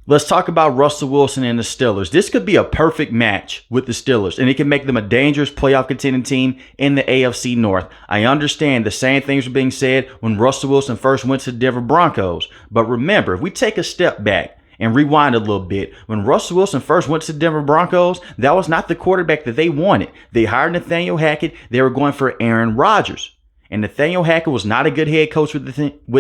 Let's talk about Russell Wilson and the Steelers. This could be a perfect match with the Steelers, and it can make them a dangerous playoff contending team in the AFC North. I understand the same things were being said when Russell Wilson first went to the Denver Broncos. But remember, if we take a step back and rewind a little bit, when Russell Wilson first went to the Denver Broncos, that was not the quarterback that they wanted. They hired Nathaniel Hackett. They were going for Aaron Rodgers. And Nathaniel Hackett was not a good head coach with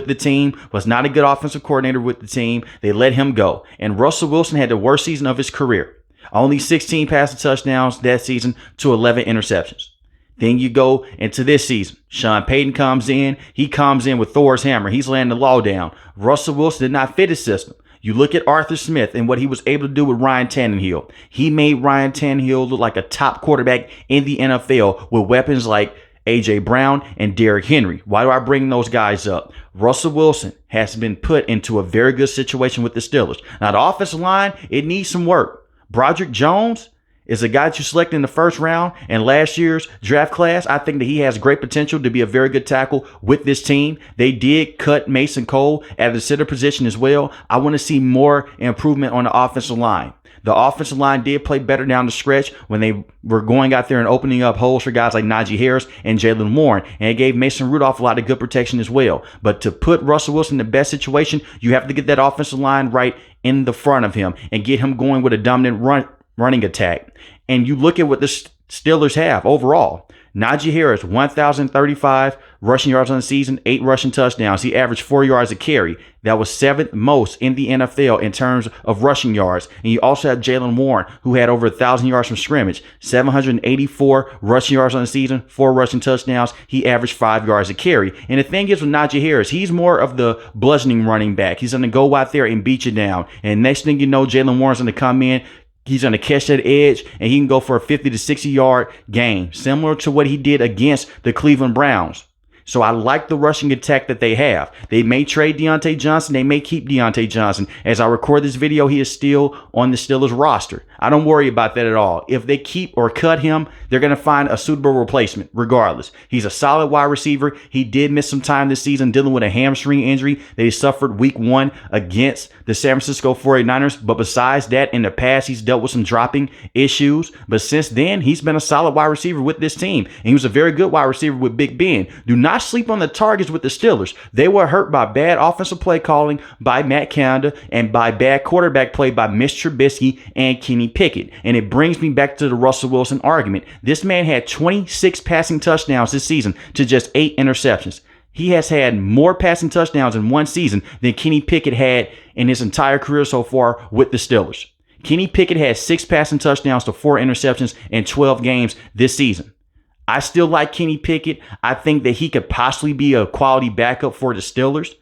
the team, was not a good offensive coordinator with the team. They let him go. And Russell Wilson had the worst season of his career. Only 16 passing touchdowns that season to 11 interceptions. Then you go into this season. Sean Payton comes in. He comes in with Thor's hammer. He's laying the law down. Russell Wilson did not fit his system. You look at Arthur Smith and what he was able to do with Ryan Tannehill. He made Ryan Tannehill look like a top quarterback in the NFL with weapons like A.J. Brown and Derrick Henry. Why do I bring those guys up? Russell Wilson has been put into a very good situation with the Steelers. Now, the offensive line, it needs some work. Broderick Jones is a guy that you selected in the first round in last year's draft class. I think that he has great potential to be a very good tackle with this team. They did cut Mason Cole at the center position as well. I want to see more improvement on the offensive line. The offensive line did play better down the stretch when they were going out there and opening up holes for guys like Najee Harris and Jalen Warren. And it gave Mason Rudolph a lot of good protection as well. But to put Russell Wilson in the best situation, you have to get that offensive line right in the front of him and get him going with a dominant running attack. And you look at what the Steelers have overall. Najee Harris, 1,035 rushing yards on the season, 8 rushing touchdowns. He averaged 4 yards a carry. That was 7th most in the NFL in terms of rushing yards. And you also have Jalen Warren, who had over 1,000 yards from scrimmage, 784 rushing yards on the season, 4 rushing touchdowns. He averaged 5 yards a carry. And the thing is with Najee Harris, he's more of the bludgeoning running back. He's going to go out there and beat you down. And next thing you know, Jalen Warren's going to come in. He's going to catch that edge, and he can go for a 50 to 60-yard game, similar to what he did against the Cleveland Browns. So I like the rushing attack that they have. They may trade Deontay Johnson. They may keep Deontay Johnson. As I record this video, he is still on the Steelers roster. I don't worry about that at all. If they keep or cut him, they're going to find a suitable replacement regardless. He's a solid wide receiver. He did miss some time this season dealing with a hamstring injury that he suffered week 1 against the San Francisco 49ers. But besides that, in the past, he's dealt with some dropping issues. But since then, he's been a solid wide receiver with this team. And he was a very good wide receiver with Big Ben. Do not sleep on the targets with the Steelers. They were hurt by bad offensive play calling by Matt Canada and by bad quarterback play by Mitch Trubisky and Kenny Pickett. And it brings me back to the Russell Wilson argument. This man had 26 passing touchdowns this season to just 8 interceptions. He has had more passing touchdowns in one season than Kenny Pickett had in his entire career so far with the Steelers. Kenny Pickett had 6 passing touchdowns to 4 interceptions in 12 games this season. I still like Kenny Pickett. I think that he could possibly be a quality backup for the Steelers.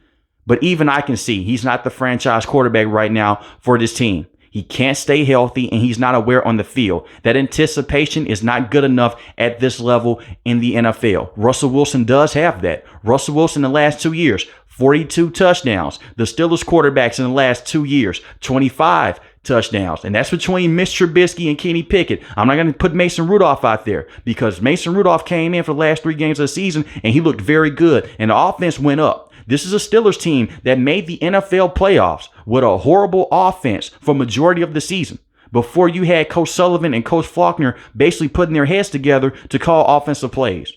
But even I can see he's not the franchise quarterback right now for this team. He can't stay healthy, and he's not aware on the field. That anticipation is not good enough at this level in the NFL. Russell Wilson does have that. Russell Wilson in the last 2 years, 42 touchdowns. The Steelers quarterbacks in the last 2 years, 25 touchdowns. And that's between Mitch Trubisky and Kenny Pickett. I'm not going to put Mason Rudolph out there because Mason Rudolph came in for the last 3 games of the season, and he looked very good, and the offense went up. This is a Steelers team that made the NFL playoffs with a horrible offense for majority of the season before you had Coach Sullivan and Coach Faulkner basically putting their heads together to call offensive plays.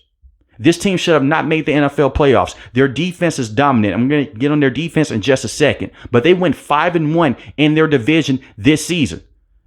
This team should have not made the NFL playoffs. Their defense is dominant. I'm going to get on their defense in just a second. But they went 5-1 in their division this season.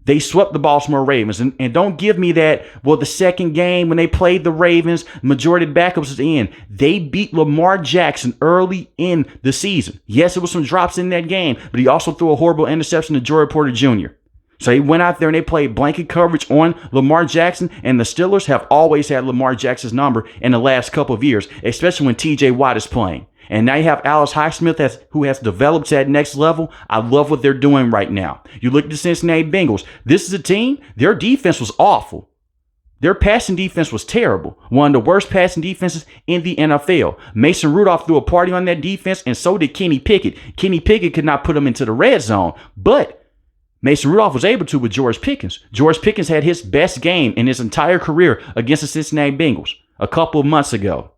They swept the Baltimore Ravens. And don't give me that, well, the second game when they played the Ravens, majority of the backups was in. They beat Lamar Jackson early in the season. Yes, it was some drops in that game, but he also threw a horrible interception to Joey Porter Jr. So he went out there and they played blanket coverage on Lamar Jackson, and the Steelers have always had Lamar Jackson's number in the last couple of years, especially when TJ Watt is playing. And now you have Alex Highsmith who has developed to that next level. I love what they're doing right now. You look at the Cincinnati Bengals. This is a team, their defense was awful. Their passing defense was terrible. One of the worst passing defenses in the NFL. Mason Rudolph threw a party on that defense, and so did Kenny Pickett. Kenny Pickett could not put him into the red zone, but Mason Rudolph was able to with George Pickens. George Pickens had his best game in his entire career against the Cincinnati Bengals a couple of months ago.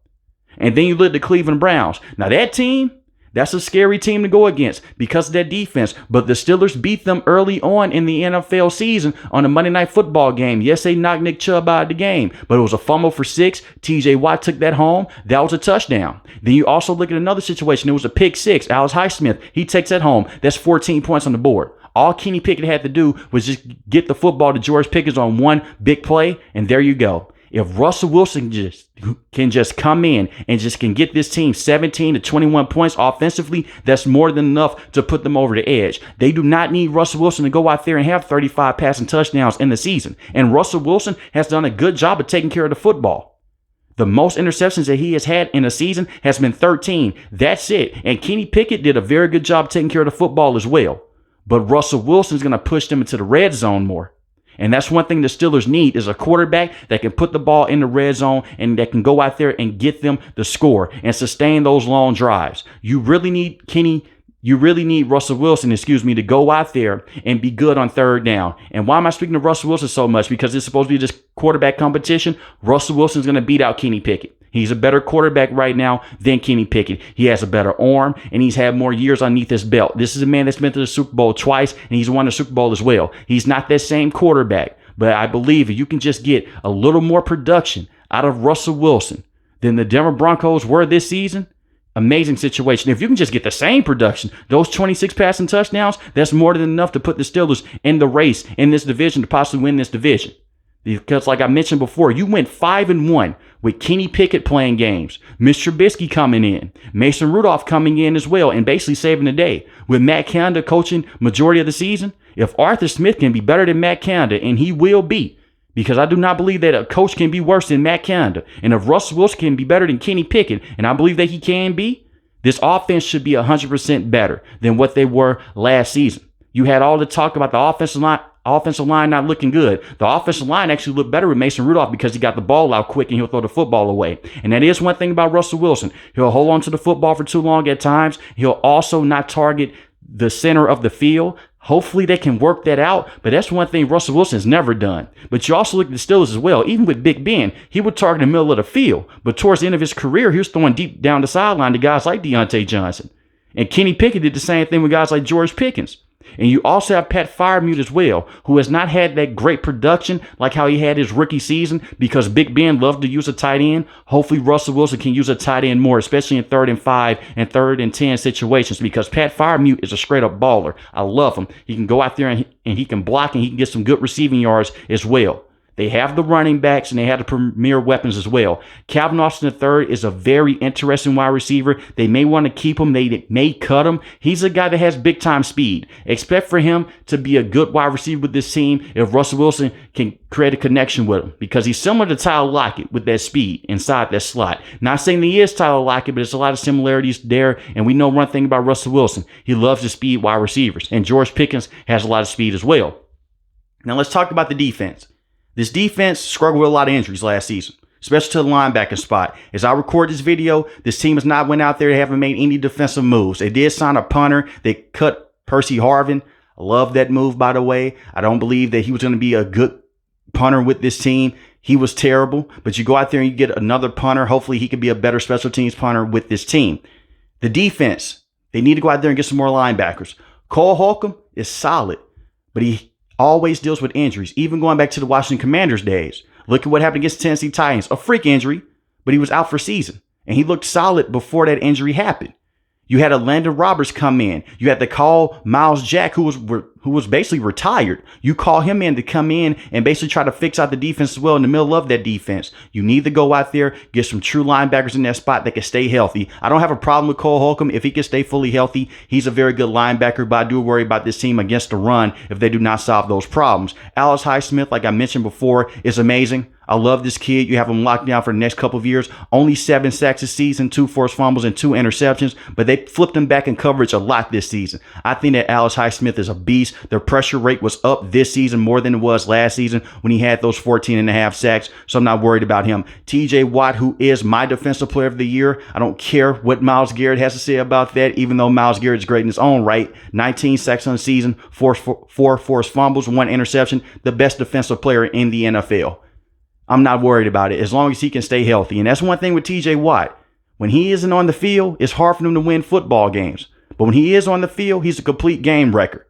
And then you look at the Cleveland Browns. Now that team, That's a scary team to go against because of that defense. But the Steelers beat them early on in the NFL season on a Monday Night Football game. Yes, they knocked Nick Chubb out of the game, but it was a fumble for 6. TJ Watt took that home. That was a touchdown. Then you also look at another situation. It was a pick 6. Alex Highsmith, he takes that home. That's 14 points on the board. All Kenny Pickett had to do was just get the football to George Pickens on one big play, and there you go. If Russell Wilson can just come in and just can get this team 17 to 21 points offensively, that's more than enough to put them over the edge. They do not need Russell Wilson to go out there and have 35 passing touchdowns in the season. And Russell Wilson has done a good job of taking care of the football. The most interceptions that he has had in a season has been 13. That's it. And Kenny Pickett did a very good job taking care of the football as well. But Russell Wilson is going to push them into the red zone more. And that's one thing the Steelers need is a quarterback that can put the ball in the red zone and that can go out there and get them the score and sustain those long drives. You really need Russell Wilson, to go out there and be good on third down. And why am I speaking of Russell Wilson so much? Because it's supposed to be this quarterback competition. Russell Wilson's going to beat out Kenny Pickett. He's a better quarterback right now than Kenny Pickett. He has a better arm, and he's had more years underneath his belt. This is a man that's been to the Super Bowl twice, and he's won the Super Bowl as well. He's not that same quarterback, but I believe if you can just get a little more production out of Russell Wilson than the Denver Broncos were this season, amazing situation. If you can just get the same production, those 26 passing touchdowns, that's more than enough to put the Steelers in the race in this division to possibly win this division. Because like I mentioned before, you went 5-1 with Kenny Pickett playing games, Mitch Trubisky coming in, Mason Rudolph coming in as well and basically saving the day. With Matt Canada coaching majority of the season, if Arthur Smith can be better than Matt Canada, and he will be, because I do not believe that a coach can be worse than Matt Canada, and if Russell Wilson can be better than Kenny Pickett, and I believe that he can be, this offense should be 100% better than what they were last season. You had all the talk about the offensive line not looking good. The offensive line actually looked better with Mason Rudolph because he got the ball out quick and he'll throw the football away. And that is one thing about Russell Wilson. He'll hold on to the football for too long at times. He'll also not target the center of the field. Hopefully they can work that out, but that's one thing Russell Wilson has never done. But you also look at the Steelers as well. Even with Big Ben, he would target the middle of the field. But towards the end of his career, he was throwing deep down the sideline to guys like Deontay Johnson. And Kenny Pickett did the same thing with guys like George Pickens. And you also have Pat Freiermuth as well, who has not had that great production like how he had his rookie season because Big Ben loved to use a tight end. Hopefully Russell Wilson can use a tight end more, especially in 3rd and 5 and 3rd and 10 situations because Pat Freiermuth is a straight up baller. I love him. He can go out there and he can block and he can get some good receiving yards as well. They have the running backs and they have the premier weapons as well. Calvin Austin III is a very interesting wide receiver. They may want to keep him. They may cut him. He's a guy that has big time speed. Expect for him to be a good wide receiver with this team if Russell Wilson can create a connection with him because he's similar to Tyler Lockett with that speed inside that slot. Not saying that he is Tyler Lockett, but there's a lot of similarities there. And we know one thing about Russell Wilson. He loves the speed wide receivers. And George Pickens has a lot of speed as well. Now let's talk about the defense. This defense struggled with a lot of injuries last season, especially to the linebacker spot. As I record this video, this team has not went out there. They haven't made any defensive moves. They did sign a punter. They cut Percy Harvin. I love that move, by the way. I don't believe that he was going to be a good punter with this team. He was terrible. But you go out there and you get another punter. Hopefully he can be a better special teams punter with this team. The defense, they need to go out there and get some more linebackers. Cole Holcomb is solid, but he always deals with injuries, even going back to the Washington Commanders days. Look at what happened against the Tennessee Titans. A freak injury, but he was out for season. And he looked solid before that injury happened. You had a Landon Roberts come in. You had to call Miles Jack, who was basically retired. You call him in to come in and basically try to fix out the defense as well in the middle of that defense. You need to go out there, get some true linebackers in that spot that can stay healthy. I don't have a problem with Cole Holcomb. If he can stay fully healthy, he's a very good linebacker, but I do worry about this team against the run if they do not solve those problems. Alex Highsmith, like I mentioned before, is amazing. I love this kid. You have him locked down for the next couple of years. Only 7 sacks this season, 2 forced fumbles, and 2 interceptions. But they flipped him back in coverage a lot this season. I think that Alex Highsmith is a beast. Their pressure rate was up this season more than it was last season when he had those 14.5 sacks. So I'm not worried about him. TJ Watt, who is my defensive player of the year. I don't care what Myles Garrett has to say about that, even though Myles Garrett is great in his own right. 19 sacks on the season, 4 forced fumbles, 1 interception. The best defensive player in the NFL. I'm not worried about it as long as he can stay healthy. And that's one thing with TJ Watt. When he isn't on the field, it's hard for them to win football games. But when he is on the field, he's a complete game wrecker.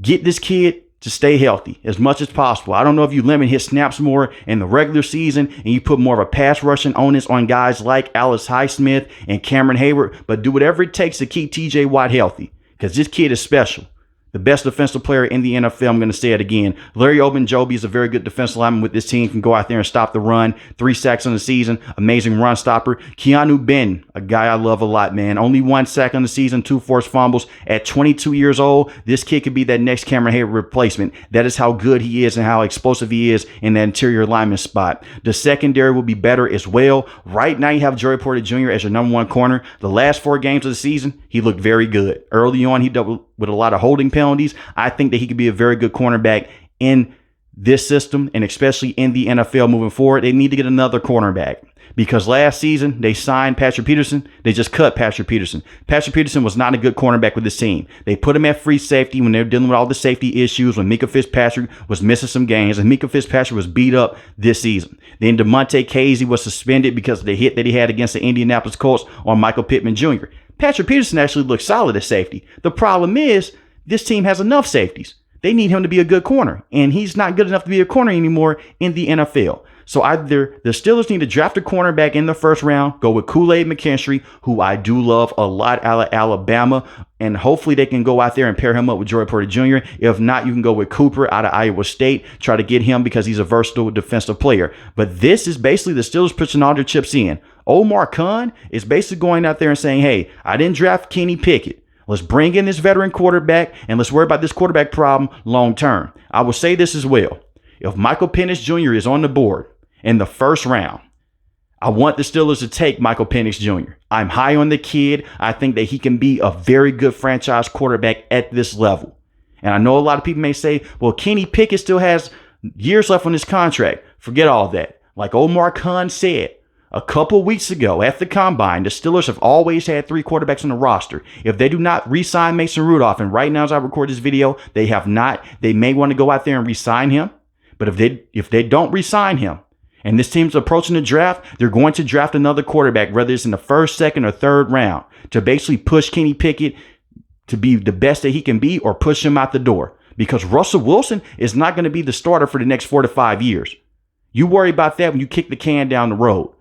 Get this kid to stay healthy as much as possible. I don't know if you limit his snaps more in the regular season and you put more of a pass rushing onus on guys like Alex Highsmith and Cameron Hayward, but do whatever it takes to keep TJ Watt healthy, because this kid is special. The best defensive player in the NFL, I'm going to say it again. Larry Ogunjobi is a very good defensive lineman with this team. Can go out there and stop the run. 3 sacks on the season. Amazing run stopper. Keanu Benton, a guy I love a lot, man. Only 1 sack on the season, 2 forced fumbles. At 22 years old, this kid could be that next Cameron Hayward replacement. That is how good he is and how explosive he is in that interior lineman spot. The secondary will be better as well. Right now, you have Joey Porter Jr. as your number 1 corner. The last 4 games of the season, he looked very good. Early on, he dealt with a lot of holding penalties. I think that he could be a very good cornerback in this system, and especially in the NFL moving forward. They need to get another cornerback, because last season they signed Patrick Peterson. They just cut Patrick Peterson. Patrick Peterson was not a good cornerback with this team. They put him at free safety when they were dealing with all the safety issues, when Micah Fitzpatrick was missing some games, and Micah Fitzpatrick was beat up this season. Then DeMonte Casey was suspended because of the hit that he had against the Indianapolis Colts on Michael Pittman Jr. Patrick Peterson actually looked solid at safety. The problem is, this team has enough safeties. They need him to be a good corner, and he's not good enough to be a corner anymore in the NFL. So either the Steelers need to draft a cornerback in the first round, go with Kool-Aid McKinstry, who I do love a lot out of Alabama, and hopefully they can go out there and pair him up with Joey Porter Jr. If not, you can go with Cooper out of Iowa State, try to get him because he's a versatile defensive player. But this is basically the Steelers pushing all their chips in. Omar Khan is basically going out there and saying, hey, I didn't draft Kenny Pickett. Let's bring in this veteran quarterback, and let's worry about this quarterback problem long term. I will say this as well. If Michael Penix Jr. is on the board in the first round, I want the Steelers to take Michael Penix Jr. I'm high on the kid. I think that he can be a very good franchise quarterback at this level. And I know a lot of people may say, well, Kenny Pickett still has years left on his contract. Forget all that. Like Omar Khan said a couple weeks ago at the Combine, the Steelers have always had 3 quarterbacks on the roster. If they do not re-sign Mason Rudolph, and right now as I record this video, they have not, they may want to go out there and re-sign him. But if they don't re-sign him, and this team's approaching the draft, they're going to draft another quarterback, whether it's in the first, second, or third round, to basically push Kenny Pickett to be the best that he can be, or push him out the door. Because Russell Wilson is not going to be the starter for the next 4 to 5 years. You worry about that when you kick the can down the road.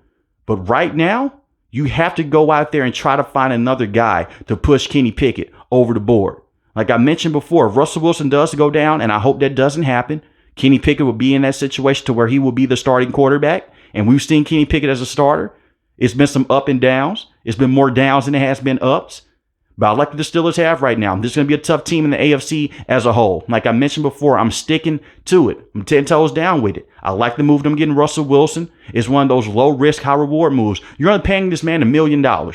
But right now, you have to go out there and try to find another guy to push Kenny Pickett over the board. Like I mentioned before, if Russell Wilson does go down, and I hope that doesn't happen, Kenny Pickett will be in that situation to where he will be the starting quarterback. And we've seen Kenny Pickett as a starter. It's been some up and downs. It's been more downs than it has been ups. But I like what the Steelers have right now. This is going to be a tough team in the AFC as a whole. Like I mentioned before, I'm sticking to it. I'm 10 toes down with it. I like the move them getting Russell Wilson. It's one of those low risk, high reward moves. You're only paying this man $1 million.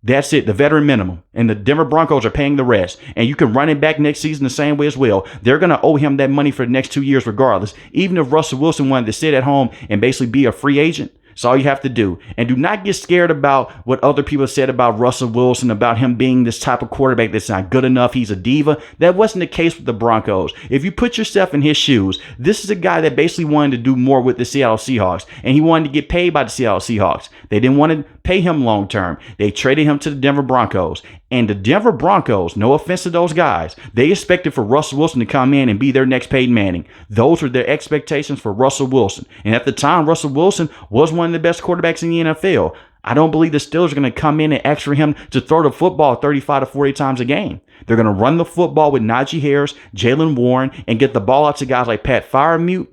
That's it, the veteran minimum. And the Denver Broncos are paying the rest. And you can run it back next season the same way as well. They're going to owe him that money for the next 2 years regardless. Even if Russell Wilson wanted to sit at home and basically be a free agent, that's all you have to do. And do not get scared about what other people said about Russell Wilson, about him being this type of quarterback that's not good enough. He's a diva. That wasn't the case with the Broncos. If you put yourself in his shoes, this is a guy that basically wanted to do more with the Seattle Seahawks. And he wanted to get paid by the Seattle Seahawks. They didn't want to pay him long term. They traded him to the Denver Broncos. And the Denver Broncos, no offense to those guys, they expected for Russell Wilson to come in and be their next Peyton Manning. Those were their expectations for Russell Wilson. And at the time, Russell Wilson was one of the best quarterbacks in the NFL. I don't believe the Steelers are going to come in and ask for him to throw the football 35 to 40 times a game. They're going to run the football with Najee Harris, Jalen Warren, and get the ball out to guys like Pat Freiermuth,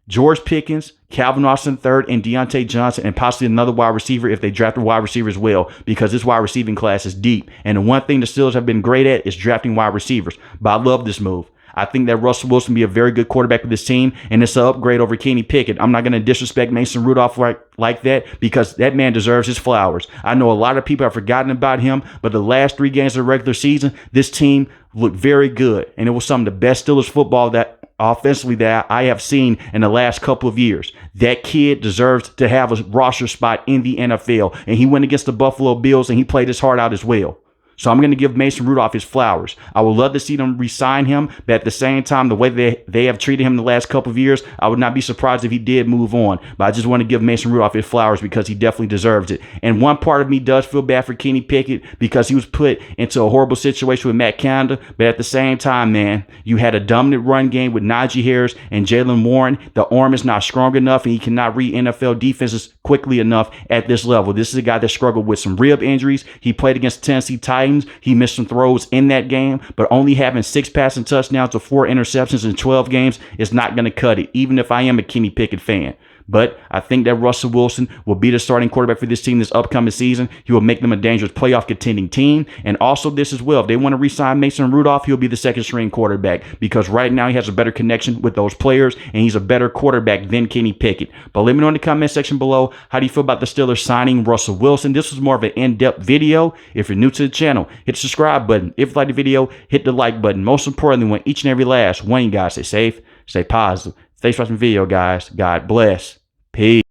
George Pickens, Calvin Austin III, and Deontay Johnson, and possibly another wide receiver if they draft a wide receiver as well, because this wide receiving class is deep. And the one thing the Steelers have been great at is drafting wide receivers. But I love this move. I think that Russell Wilson will be a very good quarterback with this team, and it's an upgrade over Kenny Pickett. I'm not going to disrespect Mason Rudolph like that, because that man deserves his flowers. I know a lot of people have forgotten about him, but the last 3 games of the regular season, this team looked very good, and it was some of the best Steelers football that offensively that I have seen in the last couple of years. That kid deserves to have a roster spot in the NFL, and he went against the Buffalo Bills, and he played his heart out as well. So I'm going to give Mason Rudolph his flowers. I would love to see them re-sign him, but at the same time, the way they have treated him the last couple of years, I would not be surprised if he did move on. But I just want to give Mason Rudolph his flowers because he definitely deserves it. And one part of me does feel bad for Kenny Pickett because he was put into a horrible situation with Matt Canada. But at the same time, man, you had a dominant run game with Najee Harris and Jaylen Warren. The arm is not strong enough, and he cannot read NFL defenses quickly enough at this level. This is a guy that struggled with some rib injuries. He played against Tennessee Titans. He missed some throws in that game, but only having 6 passing touchdowns to 4 interceptions in 12 games is not going to cut it, even if I am a Kenny Pickett fan. But I think that Russell Wilson will be the starting quarterback for this team this upcoming season. He will make them a dangerous playoff contending team. And also this as well, if they want to re-sign Mason Rudolph, he'll be the second string quarterback because right now he has a better connection with those players and he's a better quarterback than Kenny Pickett. But let me know in the comment section below, how do you feel about the Steelers signing Russell Wilson? This was more of an in-depth video. If you're new to the channel, hit the subscribe button. If you like the video, hit the like button. Most importantly, want each and every last one of you guys stay safe, stay positive. Thanks for watching the video, guys. God bless. Peace.